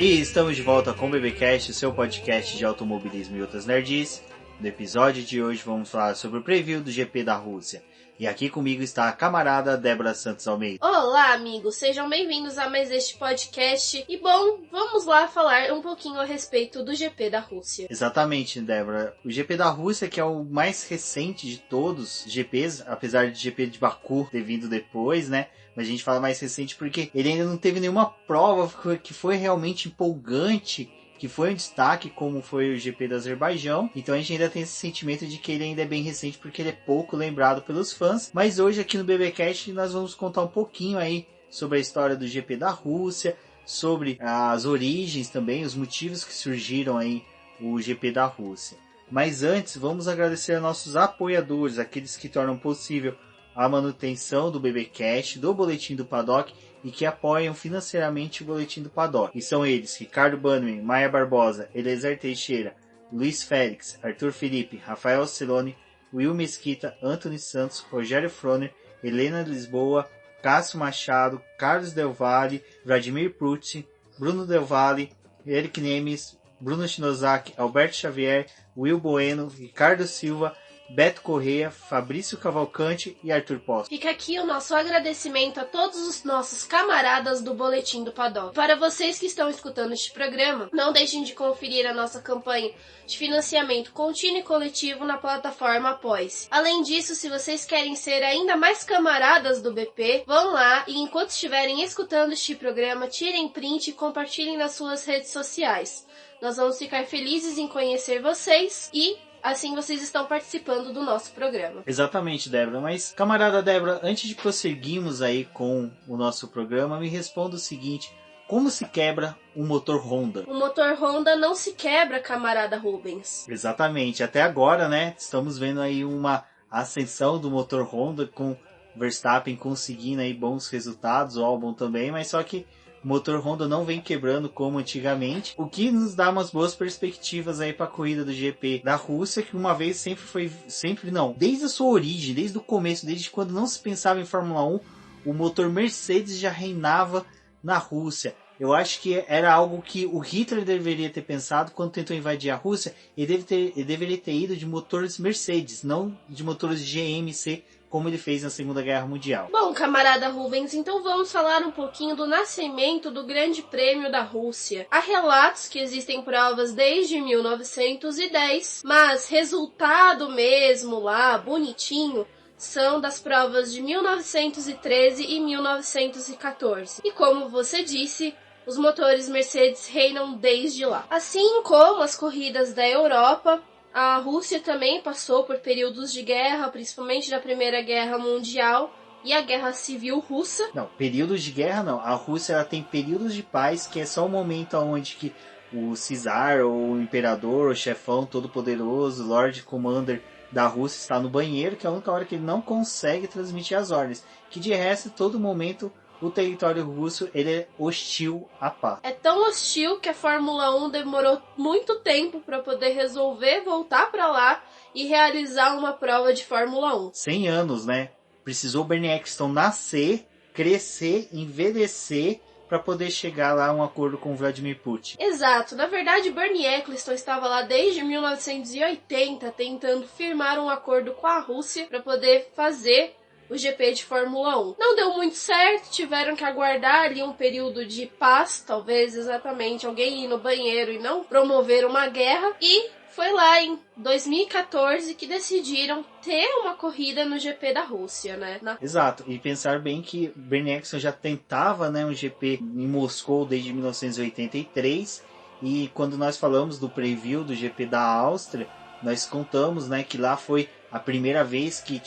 E estamos de volta com o BBcast, seu podcast de automobilismo e outras nerds. No episódio de hoje vamos falar sobre o preview do GP da Rússia. E aqui comigo está a camarada Débora Santos Almeida. Olá, amigos! Sejam bem-vindos a mais este podcast. E bom, vamos lá falar um pouquinho a respeito do GP da Rússia. Exatamente, Débora. O GP da Rússia, que é o mais recente de todos os GPs, apesar de GP de Baku ter vindo depois, né? Mas a gente fala mais recente porque ele ainda não teve nenhuma prova que foi realmente empolgante, que foi um destaque, como foi o GP do Azerbaijão. Então a gente ainda tem esse sentimento de que ele ainda é bem recente, porque ele é pouco lembrado pelos fãs. Mas hoje aqui no BBcast nós vamos contar um pouquinho aí sobre a história do GP da Rússia, sobre as origens também, os motivos que surgiram aí o GP da Rússia. Mas antes, vamos agradecer a nossos apoiadores, aqueles que tornam possível a manutenção do BBcast, do Boletim do Paddock, e que apoiam financeiramente o Boletim do Paddock. E são eles: Ricardo Bannerman, Maia Barbosa, Eliezer Teixeira, Luiz Félix, Arthur Felipe, Rafael Celone, Will Mesquita, Anthony Santos, Rogério Froner, Helena Lisboa, Cássio Machado, Carlos Del Valle, Vladimir Pucci, Bruno Del Valle, Eric Nemes, Bruno Shinozaki, Alberto Xavier, Will Bueno, Ricardo Silva, Beto Correia, Fabrício Cavalcante e Arthur Posto. Fica aqui o nosso agradecimento a todos os nossos camaradas do Boletim do Paddock. Para vocês que estão escutando este programa, não deixem de conferir a nossa campanha de financiamento contínuo e coletivo na plataforma Apoie-se. Além disso, se vocês querem ser ainda mais camaradas do BP, vão lá e enquanto estiverem escutando este programa, tirem print e compartilhem nas suas redes sociais. Nós vamos ficar felizes em conhecer vocês e assim vocês estão participando do nosso programa. Exatamente, Débora. Mas, camarada Débora, antes de prosseguirmos aí com o nosso programa, me responda o seguinte: como se quebra um motor Honda? O motor Honda não se quebra, camarada Rubens. Exatamente. Até agora, né, estamos vendo aí uma ascensão do motor Honda, com Verstappen conseguindo aí bons resultados, o Albon também, mas só que o motor Honda não vem quebrando como antigamente, o que nos dá umas boas perspectivas aí para a corrida do GP da Rússia, que uma vez desde a sua origem, desde o começo, desde quando não se pensava em Fórmula 1, o motor Mercedes já reinava na Rússia. Eu acho que era algo que o Hitler deveria ter pensado quando tentou invadir a Rússia. Ele deveria ter ido de motores Mercedes, não de motores GMC, como ele fez na Segunda Guerra Mundial. Bom, camarada Rubens, então vamos falar um pouquinho do nascimento do Grande Prêmio da Rússia. Há relatos que existem provas desde 1910, mas resultado mesmo lá, bonitinho, são das provas de 1913 e 1914. E como você disse, os motores Mercedes reinam desde lá. Assim como as corridas da Europa, a Rússia também passou por períodos de guerra, principalmente da Primeira Guerra Mundial e a Guerra Civil Russa. Não, períodos de guerra não. A Rússia ela tem períodos de paz, que é só o momento onde que o czar, ou o imperador, o chefão todo-poderoso, Lord Commander da Rússia está no banheiro, que é a única hora que ele não consegue transmitir as ordens. Que de resto, todo momento, o território russo ele é hostil à paz. É tão hostil que a Fórmula 1 demorou muito tempo para poder resolver voltar para lá e realizar uma prova de Fórmula 1. 100 anos, né? Precisou o Bernie Eccleston nascer, crescer, envelhecer para poder chegar lá a um acordo com o Vladimir Putin. Exato. Na verdade, Bernie Eccleston estava lá desde 1980 tentando firmar um acordo com a Rússia para poder fazer o GP de Fórmula 1. Não deu muito certo, tiveram que aguardar ali um período de paz, talvez exatamente alguém ir no banheiro e não promover uma guerra, e foi lá em 2014 que decidiram ter uma corrida no GP da Rússia, né? Exato, e pensar bem que Bernie Eccleston já tentava, né, um GP em Moscou desde 1983, e quando nós falamos do preview do GP da Áustria, nós contamos, né, que lá foi a primeira vez que,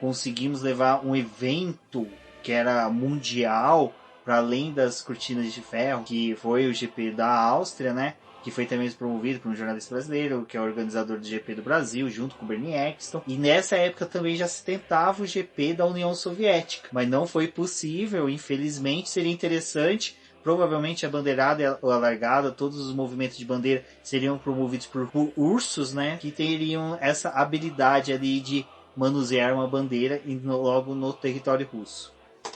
conseguimos levar um evento que era mundial para além das cortinas de ferro, que foi o GP da Áustria, né? Que foi também promovido por um jornalista brasileiro, que é o organizador do GP do Brasil, junto com o Bernie Eccleston. E nessa época também já se tentava o GP da União Soviética, mas não foi possível, infelizmente. Seria interessante. Provavelmente a bandeirada e a largada, todos os movimentos de bandeira seriam promovidos por ursos, né? Que teriam essa habilidade ali de manusear uma bandeira logo no território russo.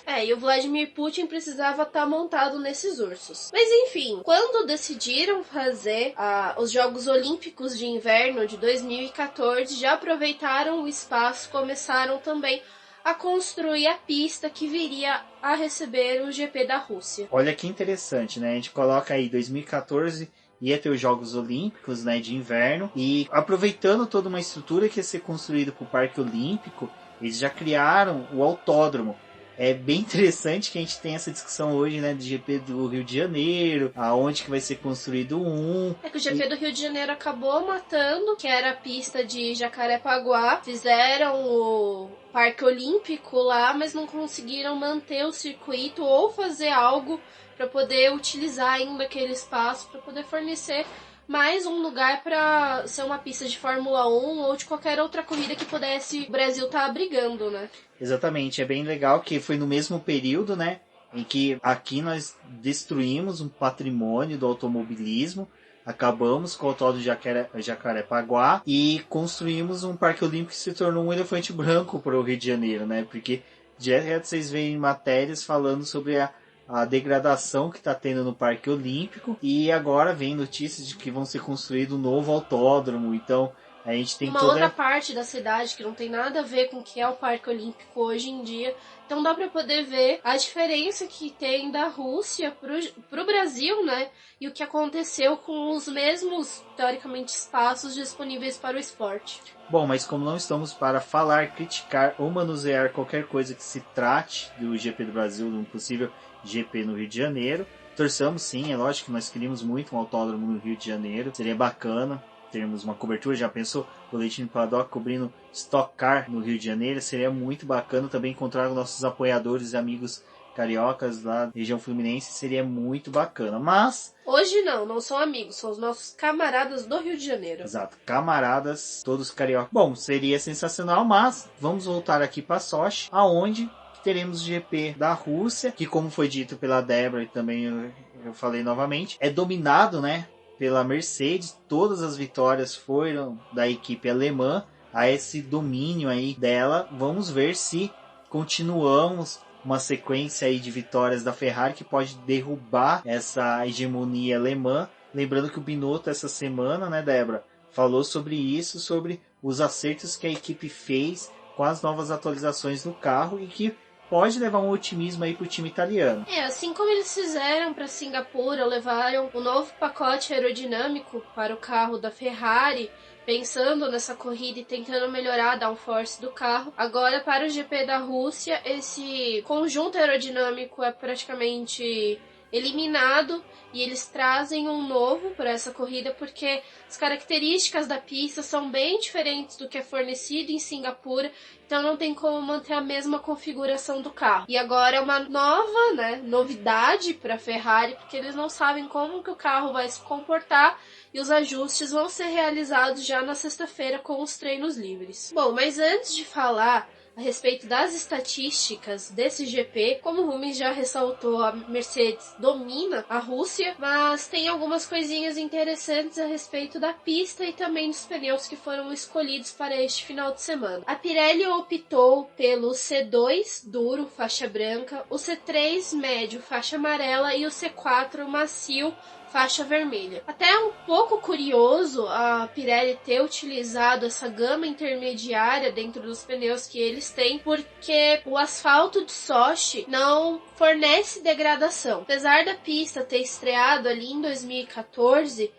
E o Vladimir Putin precisava estar montado nesses ursos. Mas enfim, quando decidiram fazer os Jogos Olímpicos de Inverno de 2014, já aproveitaram o espaço, começaram também a construir a pista que viria a receber o GP da Rússia. Olha que interessante, né? A gente coloca aí 2014... ia ter os Jogos Olímpicos, né, de inverno, e aproveitando toda uma estrutura que ia ser construída para o Parque Olímpico, eles já criaram o autódromo. É bem interessante que a gente tem essa discussão hoje, né, do GP do Rio de Janeiro, aonde que vai ser construído um. É que o GP do Rio de Janeiro acabou matando, que era a pista de Jacarepaguá. Fizeram o Parque Olímpico lá, mas não conseguiram manter o circuito ou fazer algo para poder utilizar ainda aquele espaço, para poder fornecer mais um lugar para ser uma pista de Fórmula 1 ou de qualquer outra corrida que pudesse o Brasil estar abrigando, né? Exatamente, é bem legal que foi no mesmo período, né, em que aqui nós destruímos um patrimônio do automobilismo, acabamos com o autódromo de Jacarepaguá e construímos um Parque Olímpico que se tornou um elefante branco para o Rio de Janeiro, né, porque direto vocês veem matérias falando sobre a degradação que está tendo no Parque Olímpico, e agora vem notícias de que vão ser construído um novo autódromo. Então a gente tem uma outra parte da cidade que não tem nada a ver com o que é o Parque Olímpico hoje em dia. Então dá para poder ver a diferença que tem da Rússia pro Brasil, né? E o que aconteceu com os mesmos, teoricamente, espaços disponíveis para o esporte. Bom, mas como não estamos para falar, criticar ou manusear qualquer coisa que se trate do GP do Brasil, de um possível GP no Rio de Janeiro, torçamos sim, é lógico que nós queríamos muito um autódromo no Rio de Janeiro, seria bacana termos uma cobertura, já pensou o Leitinho Paddock cobrindo Stock Car no Rio de Janeiro, seria muito bacana também encontrar os nossos apoiadores e amigos cariocas lá da região fluminense, seria muito bacana, mas... Hoje não são amigos, são os nossos camaradas do Rio de Janeiro. Exato, camaradas, todos cariocas. Bom, seria sensacional, mas vamos voltar aqui para Sochi, aonde teremos o GP da Rússia, que como foi dito pela Débora e também eu falei novamente, é dominado, né, pela Mercedes. Todas as vitórias foram da equipe alemã, a esse domínio aí dela. Vamos ver se continuamos uma sequência aí de vitórias da Ferrari que pode derrubar essa hegemonia alemã. Lembrando que o Binotto essa semana, né, Débora, falou sobre isso, sobre os acertos que a equipe fez com as novas atualizações no carro e que pode levar um otimismo aí pro time italiano. Assim como eles fizeram para Singapura, levaram um novo pacote aerodinâmico para o carro da Ferrari, pensando nessa corrida e tentando melhorar a downforce do carro. Agora, para o GP da Rússia, esse conjunto aerodinâmico é praticamente eliminado e eles trazem um novo para essa corrida porque as características da pista são bem diferentes do que é fornecido em Singapura, então não tem como manter a mesma configuração do carro. E agora é uma nova, novidade para a Ferrari, porque eles não sabem como que o carro vai se comportar e os ajustes vão ser realizados já na sexta-feira com os treinos livres. Bom, mas antes de falar a respeito das estatísticas desse GP, como o Rumi já ressaltou, a Mercedes domina a Rússia, mas tem algumas coisinhas interessantes a respeito da pista e também dos pneus que foram escolhidos para este final de semana. A Pirelli optou pelo C2 duro, faixa branca, o C3 médio, faixa amarela e o C4 macio, faixa vermelha. Até é um pouco curioso a Pirelli ter utilizado essa gama intermediária dentro dos pneus que eles têm, porque o asfalto de Sochi não fornece degradação. Apesar da pista ter estreado ali em 2014,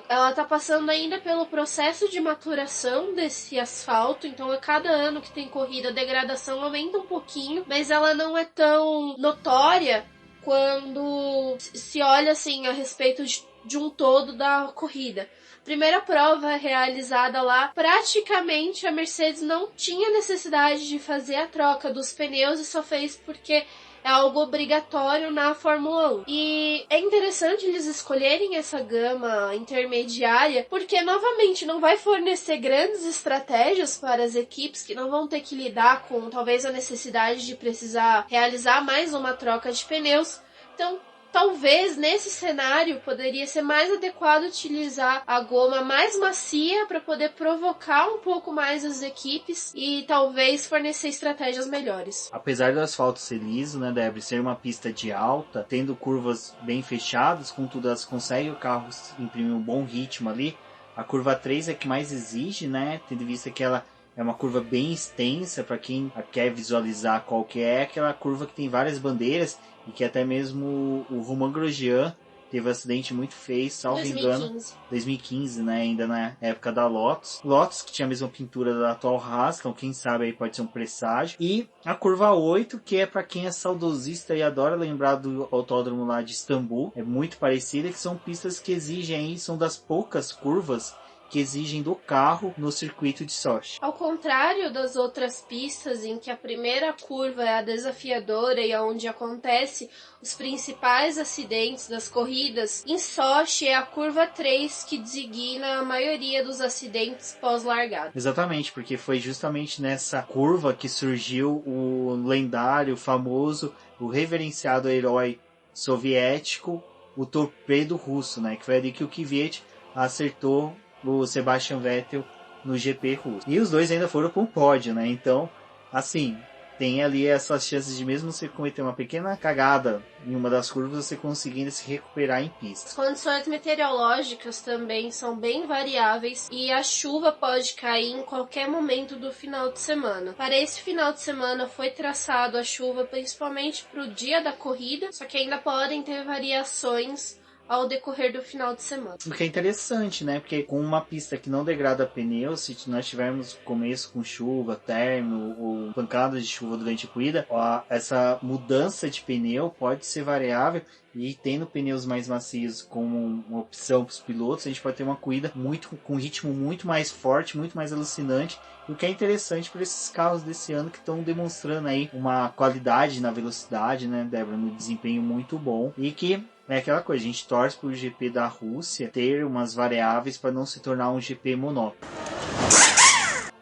ela está passando ainda pelo processo de maturação desse asfalto, então a cada ano que tem corrida a degradação aumenta um pouquinho, mas ela não é tão notória quando se olha assim a respeito de um todo da corrida. Primeira prova realizada lá, praticamente a Mercedes não tinha necessidade de fazer a troca dos pneus e só fez porque é algo obrigatório na Fórmula 1. E é interessante eles escolherem essa gama intermediária, porque novamente não vai fornecer grandes estratégias para as equipes que não vão ter que lidar com talvez a necessidade de precisar realizar mais uma troca de pneus. Então talvez nesse cenário poderia ser mais adequado utilizar a goma mais macia para poder provocar um pouco mais as equipes e talvez fornecer estratégias melhores. Apesar do asfalto ser liso, né, Débora, ser uma pista de alta, tendo curvas bem fechadas, contudo elas conseguem o carro imprimir um bom ritmo ali. A curva 3 é que mais exige, né, tendo em vista que ela é uma curva bem extensa, para quem quer visualizar qual que é aquela curva que tem várias bandeiras e que até mesmo o Romain Grosjean teve um acidente muito feio, salvo 2015. engano, 2015, né, ainda na época da Lotus. Lotus, que tinha a mesma pintura da atual Haas, então quem sabe aí pode ser um presságio. E a curva 8, que é para quem é saudosista e adora lembrar do autódromo lá de Istambul, é muito parecida, que são pistas que exigem aí, são das poucas curvas que exigem do carro no circuito de Sochi. Ao contrário das outras pistas em que a primeira curva é a desafiadora e onde acontece os principais acidentes das corridas, em Sochi é a curva 3 que designa a maioria dos acidentes pós-largada. Exatamente, porque foi justamente nessa curva que surgiu o lendário, famoso, o reverenciado herói soviético, o torpedo russo, né? Que foi ali que o Kvyat acertou o Sebastian Vettel no GP russo. E os dois ainda foram para um pódio, né? Então, assim, tem ali essas chances de mesmo você cometer uma pequena cagada em uma das curvas, você conseguindo se recuperar em pista. As condições meteorológicas também são bem variáveis e a chuva pode cair em qualquer momento do final de semana. Para esse final de semana foi traçado a chuva principalmente para o dia da corrida, só que ainda podem ter variações ao decorrer do final de semana. O que é interessante, né? Porque com uma pista que não degrada pneu, se nós tivermos começo com chuva, término ou pancadas de chuva durante a corrida, essa mudança de pneu pode ser variável, e tendo pneus mais macios como uma opção para os pilotos, a gente pode ter uma corrida com um ritmo muito mais forte, muito mais alucinante, o que é interessante para esses carros desse ano que estão demonstrando aí uma qualidade na velocidade, né, Débora, no desempenho muito bom, e que é aquela coisa, a gente torce para o GP da Rússia ter umas variáveis para não se tornar um GP monótono.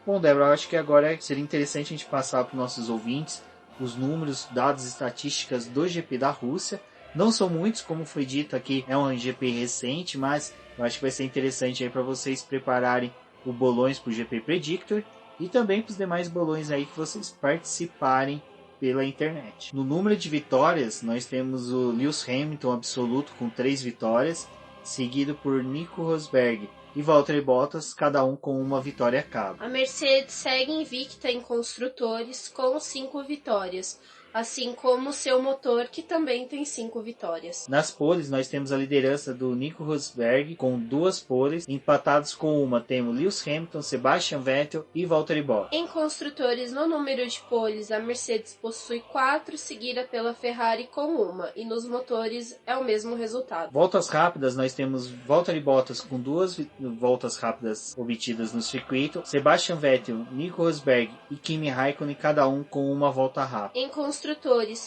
Bom, Débora, eu acho que agora seria interessante a gente passar para os nossos ouvintes os números, dados, estatísticas do GP da Rússia. Não são muitos, como foi dito aqui, é um GP recente, mas eu acho que vai ser interessante aí para vocês prepararem o bolões para o GP Predictor e também para os demais bolões aí que vocês participarem pela internet. No número de vitórias, nós temos o Lewis Hamilton absoluto com 3 vitórias, seguido por Nico Rosberg e Valtteri Bottas, cada um com uma vitória cada. A Mercedes segue invicta em construtores com 5 vitórias, assim como seu motor, que também tem 5 vitórias. Nas poles, nós temos a liderança do Nico Rosberg com 2 poles, empatados com uma temos Lewis Hamilton, Sebastian Vettel e Valtteri Bottas. Em construtores, no número de poles, a Mercedes possui 4, seguida pela Ferrari com 1, e nos motores é o mesmo resultado. Voltas rápidas, nós temos Valtteri Bottas com 2 voltas rápidas obtidas no circuito, Sebastian Vettel, Nico Rosberg e Kimi Raikkonen, cada um com uma volta rápida. Em construtores,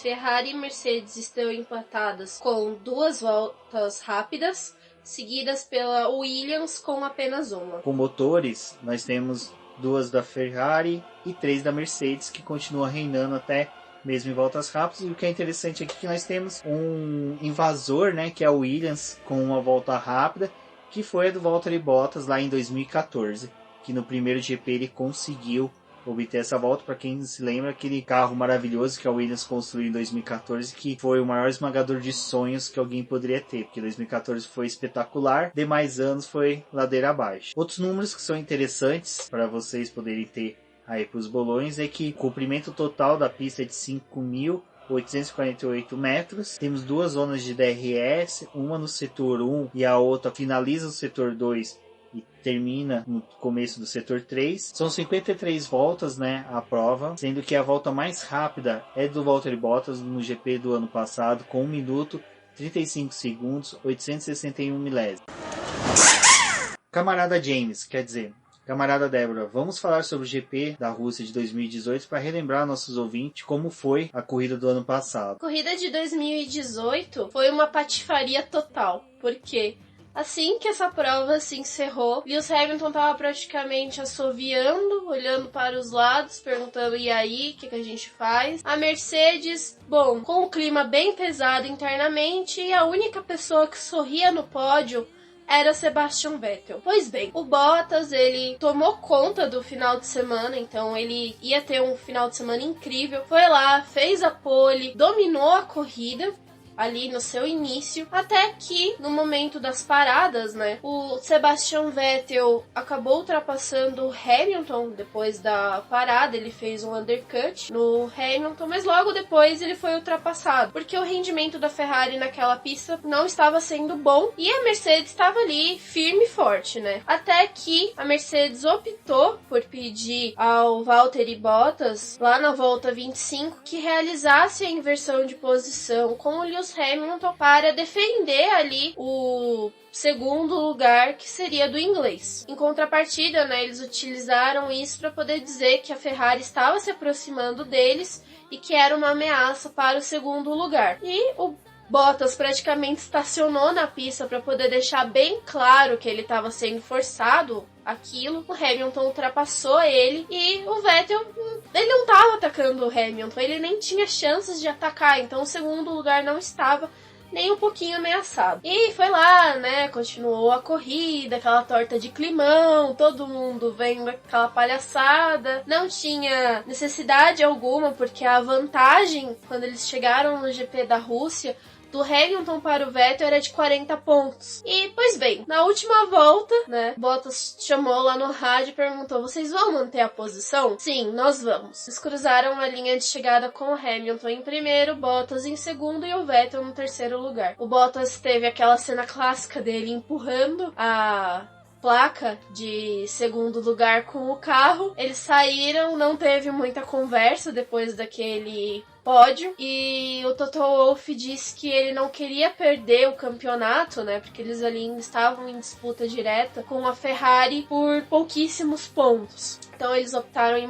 Ferrari e Mercedes estão empatadas com 2 voltas rápidas, seguidas pela Williams com apenas 1. Com motores, nós temos 2 da Ferrari e 3 da Mercedes, que continua reinando até mesmo em voltas rápidas. E o que é interessante aqui é que nós temos um invasor, né, que é o Williams com uma volta rápida, que foi a do Valtteri Bottas lá em 2014, que no primeiro GP ele conseguiu obter essa volta. Para quem se lembra, aquele carro maravilhoso que a Williams construiu em 2014, que foi o maior esmagador de sonhos que alguém poderia ter, porque 2014 foi espetacular, demais anos foi ladeira abaixo. Outros números que são interessantes para vocês poderem ter aí para os bolões é que o comprimento total da pista é de 5.848 metros, temos 2 zonas de DRS, uma no setor 1 e a outra finaliza o setor 2 e termina no começo do setor 3. São 53 voltas, né, a prova, sendo que a volta mais rápida é do Valtteri Bottas no GP do ano passado, com 1 minuto, 35 segundos, 861 milésimos. Camarada James, quer dizer, camarada Débora, vamos falar sobre o GP da Rússia de 2018 para relembrar nossos ouvintes como foi a corrida do ano passado. A corrida de 2018 foi uma patifaria total, porque Assim que essa prova se encerrou, Lewis Hamilton estava praticamente assoviando, olhando para os lados, perguntando: e aí, o que a gente faz? A Mercedes, bom, com o clima bem pesado internamente, e a única pessoa que sorria no pódio era Sebastian Vettel. Pois bem, o Bottas, ele tomou conta do final de semana, então ele ia ter um final de semana incrível. Foi lá, fez a pole, dominou a corrida ali no seu início, até que no momento das paradas, né, o Sebastian Vettel acabou ultrapassando o Hamilton depois da parada. Ele fez um undercut no Hamilton, mas logo depois ele foi ultrapassado, porque o rendimento da Ferrari naquela pista não estava sendo bom e a Mercedes estava ali firme e forte, né, até que a Mercedes optou por pedir ao Valtteri Bottas, lá na volta 25, que realizasse a inversão de posição com o Lewis Hamilton para defender ali o segundo lugar, que seria do inglês. Em contrapartida, né, eles utilizaram isso para poder dizer que a Ferrari estava se aproximando deles e que era uma ameaça para o segundo lugar. E o Bottas praticamente estacionou na pista para poder deixar bem claro que ele estava sendo forçado aquilo. O Hamilton ultrapassou ele e o Vettel, ele não estava atacando o Hamilton, ele nem tinha chances de atacar, então o segundo lugar não estava nem um pouquinho ameaçado. E foi lá, né, continuou a corrida, aquela torta de climão, todo mundo vendo aquela palhaçada. Não tinha necessidade alguma, porque a vantagem, quando eles chegaram no GP da Rússia, do Hamilton para o Vettel era de 40 pontos. E, pois bem, na última volta, né, Bottas chamou lá no rádio e perguntou: vocês vão manter a posição? Sim, nós vamos. Eles cruzaram a linha de chegada com o Hamilton em primeiro, Bottas em segundo e o Vettel no terceiro lugar. O Bottas teve aquela cena clássica dele empurrando a placa de segundo lugar com o carro. Eles saíram, não teve muita conversa depois daquele pódio, e o Toto Wolff disse que ele não queria perder o campeonato, né, porque eles ali estavam em disputa direta com a Ferrari por pouquíssimos pontos. Então eles optaram em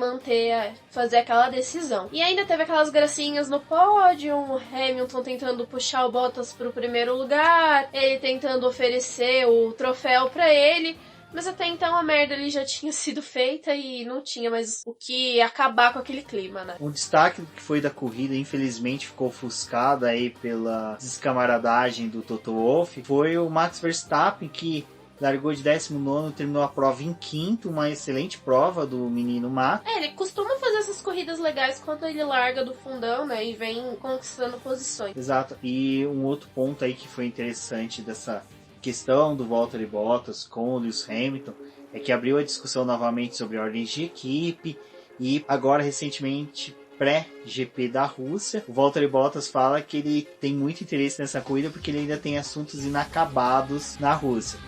fazer aquela decisão. E ainda teve aquelas gracinhas no pódio, o Hamilton tentando puxar o Bottas para o primeiro lugar, ele tentando oferecer o troféu para ele. Mas até então a merda ali já tinha sido feita e não tinha mais o que acabar com aquele clima, né? O destaque que foi da corrida, infelizmente, ficou ofuscado aí pela descamaradagem do Toto Wolff, foi o Max Verstappen, que largou de 19º, terminou a prova em 5º, uma excelente prova do menino Max. Ele costuma fazer essas corridas legais quando ele larga do fundão, né, e vem conquistando posições. Exato. E um outro ponto aí que foi interessante dessa questão do Valtteri Bottas com o Lewis Hamilton é que abriu a discussão novamente sobre ordens de equipe, e agora recentemente, pré-GP da Rússia, o Valtteri Bottas fala que ele tem muito interesse nessa corrida porque ele ainda tem assuntos inacabados na Rússia.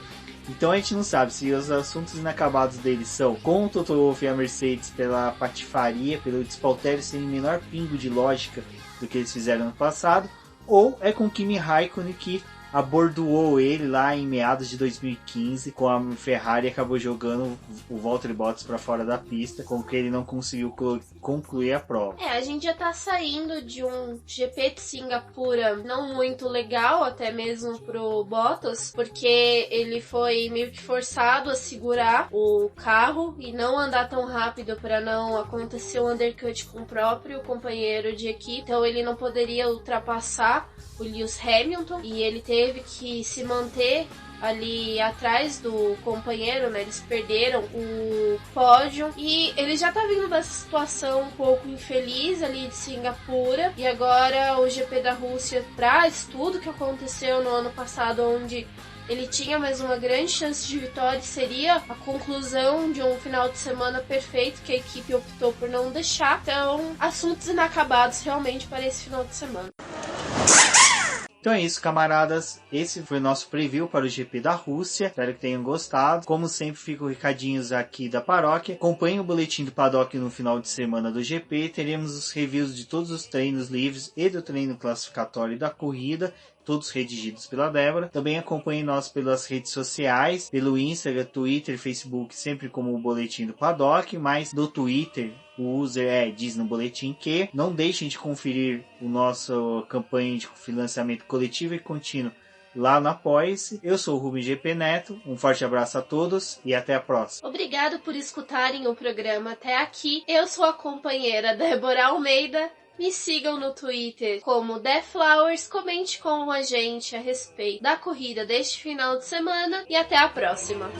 Então a gente não sabe se os assuntos inacabados dele são com o Toto Wolff e a Mercedes pela patifaria, pelo despautério sem o menor pingo de lógica do que eles fizeram no passado, ou é com Kimi Raikkonen, que abordoou ele lá em meados de 2015 com a Ferrari e acabou jogando o Valtteri Bottas para fora da pista, com que ele não conseguiu concluir a prova. A gente já tá saindo de um GP de Singapura não muito legal, até mesmo pro Bottas, porque ele foi meio que forçado a segurar o carro e não andar tão rápido para não acontecer o undercut com o próprio companheiro de equipe. Então ele não poderia ultrapassar o Lewis Hamilton e ele teve que se manter ali atrás do companheiro, né? Eles perderam o pódio e ele já tá vindo dessa situação um pouco infeliz ali de Singapura, e agora o GP da Rússia traz tudo que aconteceu no ano passado, onde ele tinha mais uma grande chance de vitória, seria a conclusão de um final de semana perfeito que a equipe optou por não deixar. Então, assuntos inacabados realmente para esse final de semana. Então é isso, camaradas. Esse foi o nosso preview para o GP da Rússia. Espero que tenham gostado. Como sempre, ficam recadinhos aqui da paróquia. Acompanhem o boletim do Paddock no final de semana do GP. Teremos os reviews de todos os treinos livres e do treino classificatório da corrida, todos redigidos pela Débora. Também acompanhem nós pelas redes sociais, pelo Instagram, Twitter, Facebook, sempre como o Boletim do Paddock, mas do Twitter o user diz no boletim que. Não deixem de conferir o nosso campanha de financiamento coletivo e contínuo lá no Apoia-se. Eu sou o Rubem GP Neto, um forte abraço a todos e até a próxima. Obrigado por escutarem o programa até aqui. Eu sou a companheira Débora Almeida. Me sigam no Twitter como TheFlowers, comente com a gente a respeito da corrida deste final de semana e até a próxima.